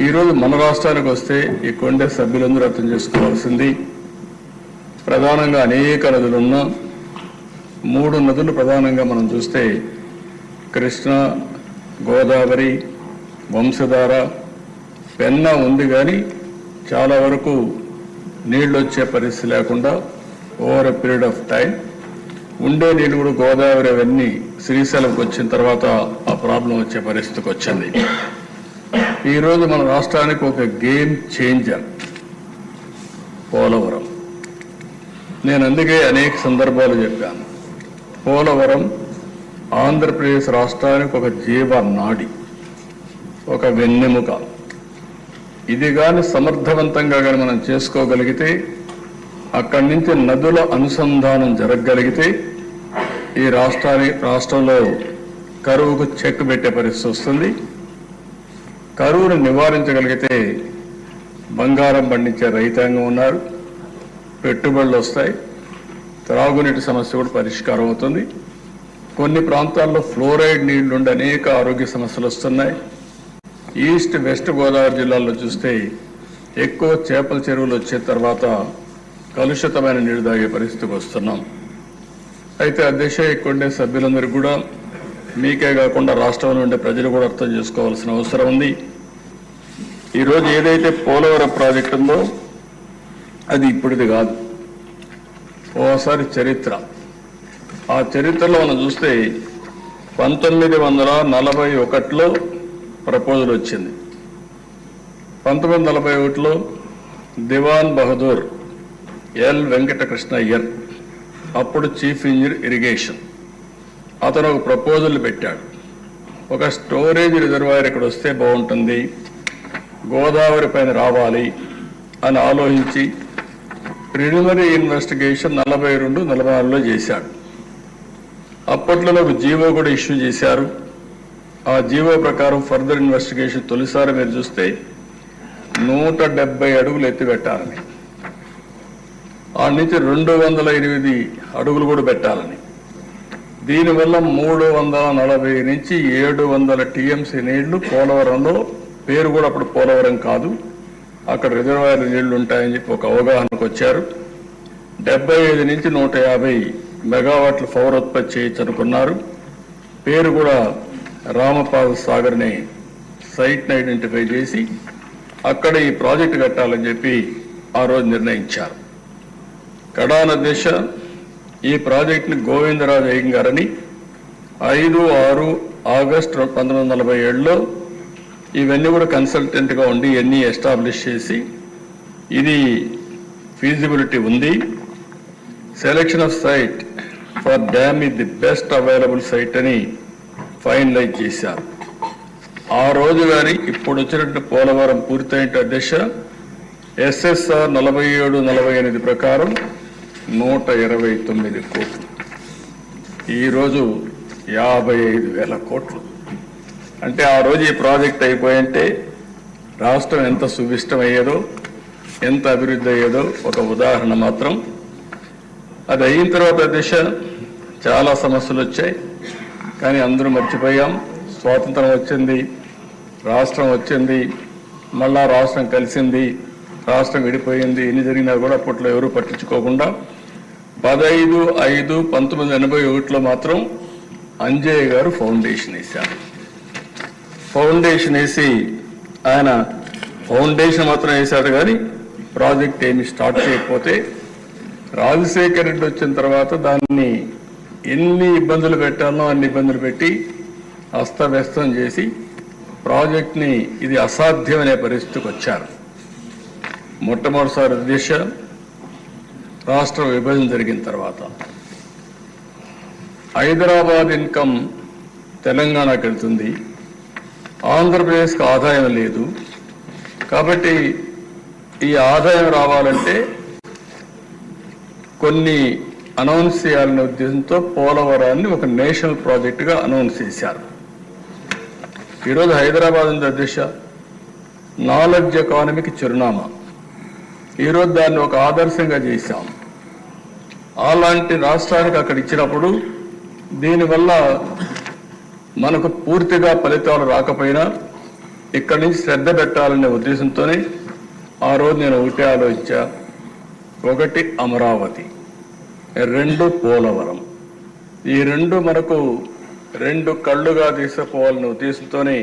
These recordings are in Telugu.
ఈరోజు మన రాష్ట్రానికి వస్తే ఈ కొండ సభ్యులందరూ అర్థం చేసుకోవాల్సింది, ప్రధానంగా అనేక నదులున్న 3 నదులు ప్రధానంగా మనం చూస్తే కృష్ణ, గోదావరి, వంశధార, పెన్నా ఉంది. కానీ చాలా వరకు నీళ్ళు వచ్చే పరిస్థితి లేకుండా over a period of time ఉండే నీళ్ళు కూడా గోదావరి అవన్నీ శ్రీశైలంకి వచ్చిన తర్వాత ఆ ప్రాబ్లం వచ్చే పరిస్థితికి వచ్చింది. ఈరోజు మన రాష్ట్రానికి ఒక గేమ్ చేంజర్ పోలవరం. నేను అందుకే అనేక సందర్భాలు చెప్పాను, పోలవరం ఆంధ్రప్రదేశ్ రాష్ట్రానికి ఒక జీవనాడి, ఒక వెన్నెముక. ఇది కానీ సమర్థవంతంగా కానీ మనం చేసుకోగలిగితే, అక్కడి నుంచి నదుల అనుసంధానం జరగగలిగితే ఈ రాష్ట్రంలో కరువుకు చెక్ పెట్టే పరిస్థితి వస్తుంది. కరువును నివారించగలిగితే బంగారం పండించే రైతాంగం ఉన్నారు, పెట్టుబడులు వస్తాయి, త్రాగునీటి సమస్య కూడా పరిష్కారం అవుతుంది. కొన్ని ప్రాంతాల్లో ఫ్లోరైడ్ నీళ్లుండి అనేక ఆరోగ్య సమస్యలు వస్తున్నాయి. ఈస్ట్ వెస్ట్ గోదావరి జిల్లాల్లో చూస్తే ఎక్కువ చేపల చెరువులు వచ్చిన తర్వాత కలుషితమైన నీరు తాగే పరిస్థితికి వస్తున్నాం. అయితే ఆ దిశ ఎక్కువ సభ్యులందరికీ కూడా, మీకే కాకుండా రాష్ట్రంలో ఉండే ప్రజలు కూడా అర్థం చేసుకోవాల్సిన అవసరం ఉంది. ఈరోజు ఏదైతే పోలవరం ప్రాజెక్టు ఉందో అది ఇప్పుడుది కాదు, ఓసారి చరిత్ర. ఆ చరిత్రలో మనం చూస్తే 1941లో ప్రపోజల్ వచ్చింది. 1941లో దివాన్ బహదూర్ ఎల్ వెంకటకృష్ణయ్యర్, అప్పుడు చీఫ్ ఇంజనీర్ ఇరిగేషన్, అతను ఒక ప్రపోజల్ పెట్టాడు. ఒక స్టోరేజ్ రిజర్వాయర్ ఇక్కడ వస్తే బాగుంటుంది, గోదావరి పైన రావాలి అని ఆలోచించి ప్రిలిమినరీ ఇన్వెస్టిగేషన్ 42-44లో చేశాడు. అప్పట్లో ఒక జీవో కూడా ఇష్యూ చేశారు. ఆ జీవో ప్రకారం ఫర్దర్ ఇన్వెస్టిగేషన్ తొలిసారి మీరు చూస్తే 170 అడుగులు ఎత్తిపెట్టాలని, ఆ నుంచి 208 అడుగులు కూడా పెట్టాలని, దీనివల్ల 340 నుంచి 700 టీఎంసీ నీళ్లు పోలవరంలో, పేరు కూడా అప్పుడు పోలవరం కాదు, అక్కడ రిజర్వాయర్ నీళ్లు ఉంటాయని చెప్పి ఒక అవగాహనకు వచ్చారు. 75 నుంచి 150 మెగావాట్ల పవర్ ఉత్పత్తి చేయొచ్చు అనుకున్నారు. పేరు కూడా రామపాద సాగర్ని సైట్ని ఐడెంటిఫై చేసి అక్కడ ఈ ప్రాజెక్టు కట్టాలని చెప్పి ఆ రోజు నిర్ణయించారు. కడాన దిశ ఈ ప్రాజెక్టుని గోవిందరాజు అయ్యంగారని 5-6 ఆగస్టు 1947లో ఇవన్నీ కూడా కన్సల్టెంట్గా ఉండి ఇవన్నీ ఎస్టాబ్లిష్ చేసి ఇది ఫీజిబిలిటీ ఉంది, selection of site for dam is the best available site అని ఫైనలైజ్ చేశారు. ఆ రోజు కానీ ఇప్పుడు వచ్చినట్టు పోలవరం పూర్తయిన దిశ ఎస్ఎస్ఆర్ 47-48 ప్రకారం 129 కోట్లు, ఈరోజు 55,000 కోట్లు. అంటే ఆ రోజు ఈ ప్రాజెక్ట్ అయిపోయింటే రాష్ట్రం ఎంత సువిష్టమయ్యేదో, ఎంత అభివృద్ధి అయ్యేదో ఒక ఉదాహరణ మాత్రం. అది అయిన తర్వాత దిశ చాలా సమస్యలు వచ్చాయి, కానీ అందరూ మర్చిపోయాం. స్వాతంత్రం వచ్చింది, రాష్ట్రం వచ్చింది, మళ్ళా రాష్ట్రం కలిసింది, రాష్ట్రం విడిపోయింది. ఎన్ని జరిగినా కూడా అప్పట్లో ఎవరూ పట్టించుకోకుండా 15/5/1981లో మాత్రం అంజయ్య గారు ఫౌండేషన్ వేశారు. ఫౌండేషన్ వేసి ఆయన ఫౌండేషన్ మాత్రం వేశాడు, కానీ ప్రాజెక్ట్ ఏమి స్టార్ట్ చేయకపోతే రాజశేఖర రెడ్డి వచ్చిన తర్వాత దాన్ని ఎన్ని ఇబ్బందులు పెట్టాలో అన్ని ఇబ్బందులు పెట్టి అస్తవ్యస్తం చేసి ప్రాజెక్ట్ని ఇది అసాధ్యమనే పరిస్థితికి వచ్చారు. మొట్టమొదటిసారి దిశ రాష్ట్ర విభజన జరిగిన తర్వాత హైదరాబాద్ ఇన్కమ్ తెలంగాణకు వెళ్తుంది, ఆంధ్రప్రదేశ్కి ఆదాయం లేదు. కాబట్టి ఈ ఆదాయం రావాలంటే కొన్ని అనౌన్స్ చేయాలనే ఉద్దేశంతో పోలవరాన్ని ఒక నేషనల్ ప్రాజెక్టుగా అనౌన్స్ చేశారు. ఈరోజు హైదరాబాద్ ఉంది దిశ, నాలెడ్జ్ ఎకానమీకి చిరునామా. ఈరోజు దాన్ని ఒక ఆదర్శంగా చేశాం. అలాంటి రాష్ట్రానికి అక్కడ ఇచ్చినప్పుడు దీనివల్ల మనకు పూర్తిగా ఫలితాలు రాకపోయినా ఇక్కడి నుంచి శ్రద్ధ పెట్టాలనే ఉద్దేశంతోనే ఆ రోజు నేను ఒకటే ఆలోచించా. ఒకటి అమరావతి, రెండు పోలవరం. ఈ రెండు మనకు రెండు కళ్ళుగా తీసుకుపోవాలనే ఉద్దేశంతోనే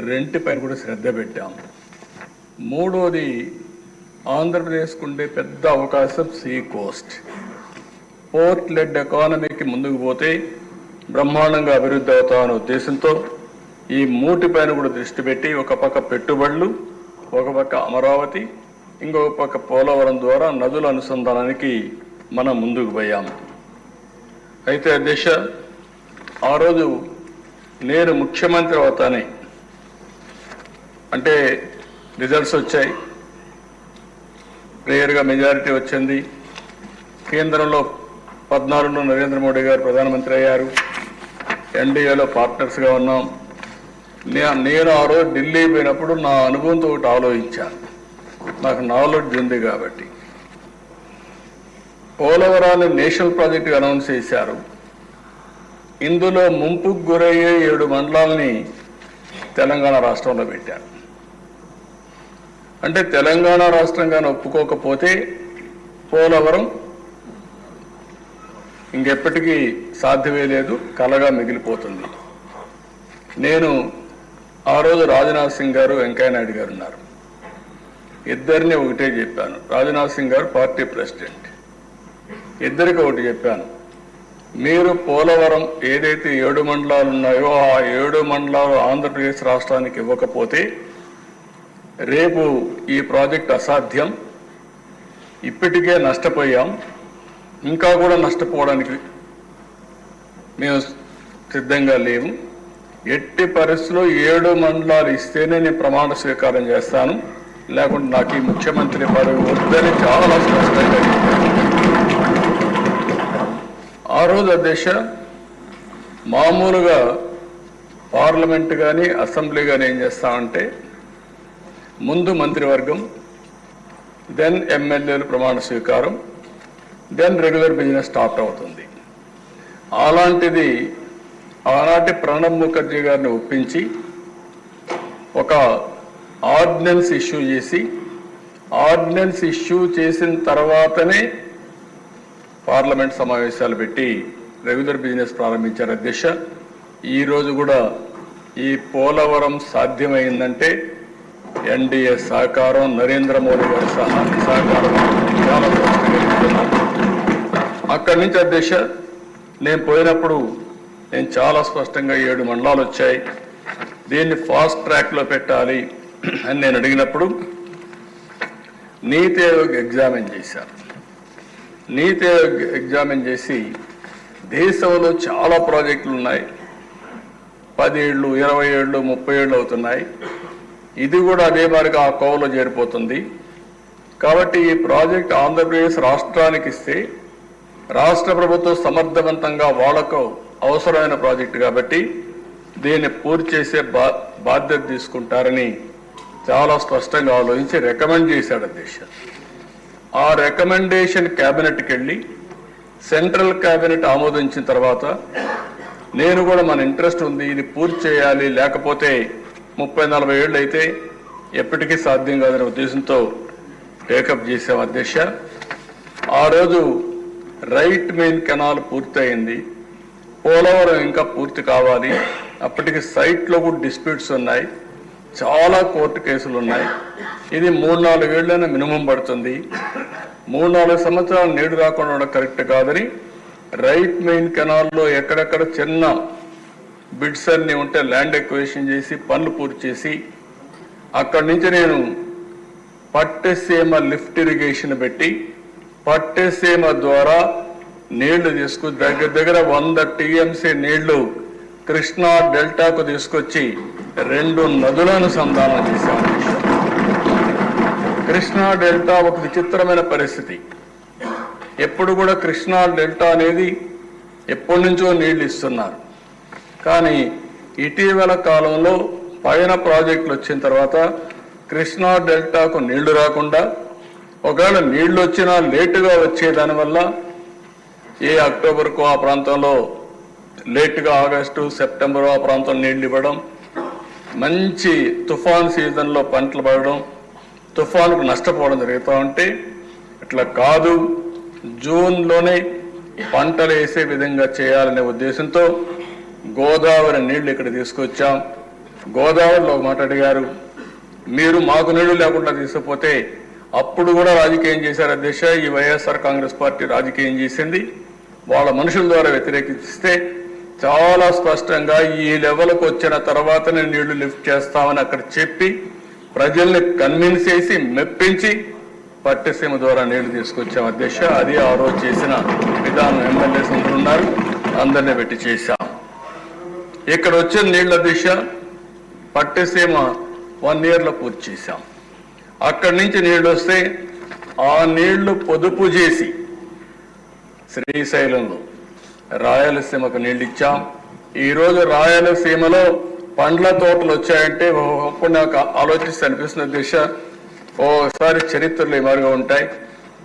రెంటిపైన కూడా శ్రద్ధ పెట్టాం. మూడోది, ఆంధ్రప్రదేశ్కు ఉండే పెద్ద అవకాశం సీ కోస్ట్. పోర్ట్ లెడ్ ఎకానమీకి ముందుకు పోతే బ్రహ్మాండంగా అభివృద్ధి అవుతామనే ఉద్దేశంతో ఈ మూటిపైన కూడా దృష్టి పెట్టి ఒక పక్క పెట్టుబడులు, ఒక పక్క అమరావతి, ఇంకొక పక్క పోలవరం ద్వారా నదుల అనుసంధానానికి మనం ముందుకు పోయాము. అయితే అధ్యక్ష, ఆ రోజు నేను ముఖ్యమంత్రి అవుతానే, అంటే రిజల్ట్స్ వచ్చాయి, క్లియర్గా మెజారిటీ వచ్చింది. కేంద్రంలో 14లో నరేంద్ర మోడీ గారు ప్రధానమంత్రి అయ్యారు. ఎన్డీఏలో పార్ట్నర్స్గా ఉన్నాం. నేను ఆ రోజు ఢిల్లీ పోయినప్పుడు నా అనుభవంతో ఒకటి ఆలోచించాను, నాకు నాలెడ్జ్ ఉంది కాబట్టి. పోలవరాన్ని నేషనల్ ప్రాజెక్టు అనౌన్స్ చేశారు. ఇందులో ముంపుకు గురయ్యే 7 మండలాలని తెలంగాణ రాష్ట్రంలో పెట్టారు. అంటే తెలంగాణ రాష్ట్రంగానే ఒప్పుకోకపోతే పోలవరం ఇంకెప్పటికీ సాధ్యమే లేదు, కలగా మిగిలిపోతుంది. నేను ఆ రోజు రాజ్నాథ్ సింగ్ గారు, వెంకయ్య నాయుడు గారు ఉన్నారు. ఇద్దరిని ఒకటే చెప్పాను. రాజ్నాథ్ సింగ్ గారు పార్టీ ప్రెసిడెంట్, ఇద్దరికి ఒకటి చెప్పాను. మీరు పోలవరం ఏదైతే 7 మండలాలు ఉన్నాయో ఆ 7 మండలాలు ఆంధ్రప్రదేశ్ రాష్ట్రానికి ఇవ్వకపోతే రేపు ఈ ప్రాజెక్ట్ అసాధ్యం. ఇప్పటికే నష్టపోయాం, ఇంకా కూడా నష్టపోవడానికి మేము సిద్ధంగా లేము. ఎట్టి పరిస్థితుల్లో 7 మండలాలు ఇస్తేనే నేను ప్రమాణ స్వీకారం చేస్తాను, లేకుంటే నాకు ఈ ముఖ్యమంత్రి పదవి వద్దని చాలా స్పష్టంగా చెప్పాను. ఆ రోజు అధ్యక్ష, మామూలుగా పార్లమెంట్ కానీ అసెంబ్లీ కానీ ఏం చేస్తామంటే ముందు మంత్రివర్గం, దెన్ ఎమ్మెల్యేలు ప్రమాణ స్వీకారం, దెన్ రెగ్యులర్ బిజినెస్ స్టార్ట్ అవుతుంది. అలాంటిది ఆనాటి ప్రణబ్ ముఖర్జీ గారిని ఒప్పించి ఒక ఆర్డినెన్స్ ఇష్యూ చేసి, ఆర్డినెన్స్ ఇష్యూ చేసిన తర్వాతనే పార్లమెంట్ సమావేశాలు పెట్టి రెగ్యులర్ బిజినెస్ ప్రారంభించారు అధ్యక్ష. ఈరోజు కూడా ఈ పోలవరం సాధ్యమైందంటే ఎన్డీఏ సహకారం, నరేంద్ర మోడీ గారి సహకారం చాలా స్పష్టంగా. అక్కడి నుంచి అధ్యక్ష నేను పోయినప్పుడు నేను చాలా స్పష్టంగా 7 మండలాలు వచ్చాయి, దీన్ని ఫాస్ట్ ట్రాక్లో పెట్టాలి అని నేను అడిగినప్పుడు నీతి ఆయోగ్ ఎగ్జామిన్ చేశారు. నీతి ఆయోగ్ ఎగ్జామిన్ చేసి దేశంలో చాలా ప్రాజెక్టులు ఉన్నాయి, 10 ఏళ్ళు, 20 ఏళ్ళు, 30 ఏళ్ళు అవుతున్నాయి. ఇది కూడా అదే మాదిరిగా ఆ కోవలో చేరిపోతుంది. కాబట్టి ఈ ప్రాజెక్ట్ ఆంధ్రప్రదేశ్ రాష్ట్రానికి ఇస్తే రాష్ట్ర ప్రభుత్వం సమర్థవంతంగా వాళ్లకు అవసరమైన ప్రాజెక్టు కాబట్టి దీన్ని పూర్తి చేసే బాధ్యత తీసుకుంటారని చాలా స్పష్టంగా ఆలోచించి రికమెండ్ చేశాడు అధ్యక్ష. ఆ రికమెండేషన్ క్యాబినెట్కి వెళ్ళి సెంట్రల్ క్యాబినెట్ ఆమోదించిన తర్వాత నేను కూడా మన ఇంట్రెస్ట్ ఉంది, ఇది పూర్తి చేయాలి, లేకపోతే 30-40 ఏళ్ళు అయితే ఎప్పటికీ సాధ్యం కాదనే ఉద్దేశంతో టేకప్ చేశాం అధ్యక్ష. ఆ రోజు రైట్ మెయిన్ కెనాల్ పూర్తయింది, పోలవరం ఇంకా పూర్తి కావాలి. అప్పటికి సైట్లో కూడా డిస్ప్యూట్స్ ఉన్నాయి, చాలా కోర్టు కేసులు ఉన్నాయి. ఇది 3-4 ఏళ్ళైనా మినిమం పడుతుంది. 3-4 సంవత్సరాలు నీడు రాకుండా ఉండడం కరెక్ట్ కాదని రైట్ మెయిన్ కెనాల్లో ఎక్కడెక్కడ చిన్న బిడ్స్ అన్ని ఉంటే ల్యాండ్ ఎక్వేషన్ చేసి పనులు పూర్తి చేసి అక్కడి నుంచి నేను పట్టెసీమ లిఫ్ట్ ఇరిగేషన్ పెట్టి పట్టెసీమ ద్వారా నీళ్లు తీసుకొచ్చి దగ్గర 100 టీఎంసీ నీళ్లు కృష్ణా డెల్టాకు తీసుకొచ్చి 2 నదులను సంధానం చేశాను. కృష్ణా డెల్టా ఒక విచిత్రమైన పరిస్థితి. ఎప్పుడు కూడా కృష్ణా డెల్టా అనేది ఎప్పటి నుంచో నీళ్లు ఇస్తున్నారు, కానీ ఇటీవల కాలంలో పైన ప్రాజెక్టులు వచ్చిన తర్వాత కృష్ణా డెల్టాకు నీళ్లు రాకుండా, ఒకవేళ నీళ్లు వచ్చినా లేటుగా వచ్చేదానివల్ల ఏ అక్టోబర్కు ఆ ప్రాంతంలో లేటుగా ఆగస్టు, సెప్టెంబర్ ఆ ప్రాంతం నీళ్లు ఇవ్వడం, మంచి తుఫాన్ సీజన్లో పంటలు పడడం, తుఫానుకు నష్టపోవడం జరుగుతూ ఉంటే ఇట్లా కాదు, జూన్లోనే పంటలు వేసే విధంగా చేయాలనే ఉద్దేశంతో గోదావరి నీళ్లు ఇక్కడ తీసుకొచ్చాం. గోదావరిలో ఒక మాట అడిగారు, మీరు మాకు నీళ్లు లేకుండా తీసుకుపోతే అప్పుడు కూడా రాజకీయం చేశారు అధ్యక్ష. ఈ వైఎస్ఆర్ కాంగ్రెస్ పార్టీ రాజకీయం చేసింది, వాళ్ళ మనుషుల ద్వారా వ్యతిరేకిస్తే చాలా స్పష్టంగా ఈ లెవెల్కి వచ్చిన తర్వాతనే నీళ్లు లిఫ్ట్ చేస్తామని అక్కడ చెప్పి ప్రజల్ని కన్విన్స్ చేసి మెప్పించి పట్టిసీమ ద్వారా నీళ్లు తీసుకొచ్చాం అధ్యక్ష. అది ఆ రోజు చేసిన విధానం. ఎమ్మెల్యేస్ అందరూ ఉన్నారు, అందరినీ పెట్టి చేశాం. ఇక్కడ వచ్చిన నీళ్ల అధ్యక్ష పట్టిసీమ 1 yearలో పూర్తి చేశాం. అక్కడి నుంచి నీళ్లు వస్తే ఆ నీళ్లు పొదుపు చేసి శ్రీశైలంలో రాయలసీమకు నీళ్ళు ఇచ్చాం. ఈరోజు రాయలసీమలో పండ్ల తోటలు వచ్చాయంటే ఒకప్పుడు నాకు ఆలోచిస్తే అనిపిస్తుంది దిశ, ఓసారి చరిత్రలు ఈ మాదిరిగా ఉంటాయి.